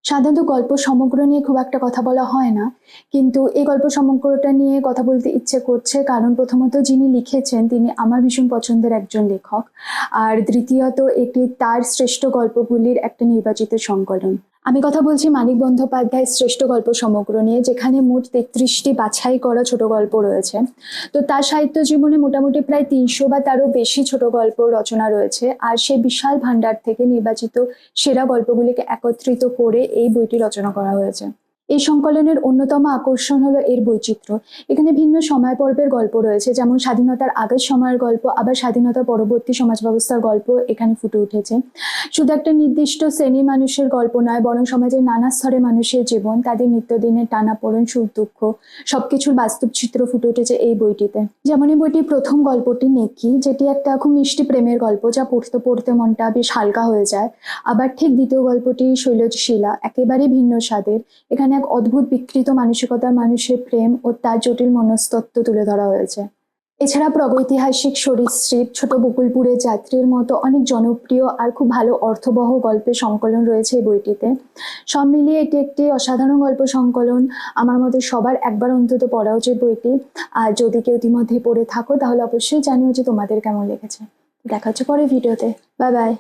সাধারণত গল্প সমগ্র নিয়ে খুব একটা কথা বলা হয় না। কিন্তু এই গল্প সমগ্রটা নিয়ে কথা বলতে ইচ্ছে করছে কারণ প্রথমত যিনি লিখেছেন তিনি আমার ভীষণ পছন্দের একজন লেখক। আর দ্বিতীয়ত এটি তার শ্রেষ্ঠ গল্পগুলির একটা নির্বাচিত সংকলন। আমি কথা বলছি মানিক বন্দ্যোপাধ্যায়ের শ্রেষ্ঠ গল্প সমগ্র নিয়ে, যেখানে মোট ৩৩টি বাছাই করা ছোট গল্প রয়েছে। তো তার সাহিত্য জীবনে মোটামুটি প্রায় ৩০০ বা তারও বেশি ছোট গল্প রচনা রয়েছে। আর সেই বিশাল ভান্ডার থেকে নির্বাচিত সেরা গল্পগুলিকে একত্রিত করে এই বইটি রচনা করা হয়েছে। এই সংকলনের অন্যতম আকর্ষণ হলো এর বৈচিত্র্য। এখানে ভিন্ন সময় পর্বের গল্প রয়েছে, যেমন স্বাধীনতার আগের সময়ের গল্প, আবার স্বাধীনতা পরবর্তী সমাজ ব্যবস্থার গল্প এখানে ফুটে উঠেছে। শুধু একটা নির্দিষ্ট শ্রেণীর মানুষের গল্প নয়, বরং সমাজের নানা স্তরে মানুষের জীবন, তাদের নিত্যদিনের টানাপোড়েন, সুখ দুঃখ সবকিছুর বাস্তব চিত্র ফুটে উঠেছে এই বইটিতে। যেমন এই বইটির প্রথম গল্পটি নেকি, যেটি একটা খুব মিষ্টি প্রেমের গল্প, যা পড়তে পড়তে মনটা বেশ হালকা হয়ে যায়। আবার ঠিক দ্বিতীয় গল্পটি শৈলশীলা, একেবারেই ভিন্ন স্বাদের। এখানে এক অদ্ভুত বিকৃত মানসিকতার মানুষের প্রেম ও তার জটিল মনস্তত্ত্ব তুলে ধরা হয়েছে। এছাড়া প্রাগৈতিহাসিক সরীসৃপ, ছোট বকুলপুরের যাত্রীর মতো অনেক জনপ্রিয় আর খুব ভালো অর্থবহ গল্পের সংকলন রয়েছে এই বইটিতে। সব মিলিয়ে এটি একটি অসাধারণ গল্প সংকলন। আমার মতে সবার একবার অন্তত পড়া উচিত বইটি। আর যদি কেউ ইতিমধ্যে পড়ে থাকো তাহলে অবশ্যই জানিও যে তোমাদের কেমন লেগেছে। দেখা হচ্ছে পরের ভিডিওতে। Bye bye.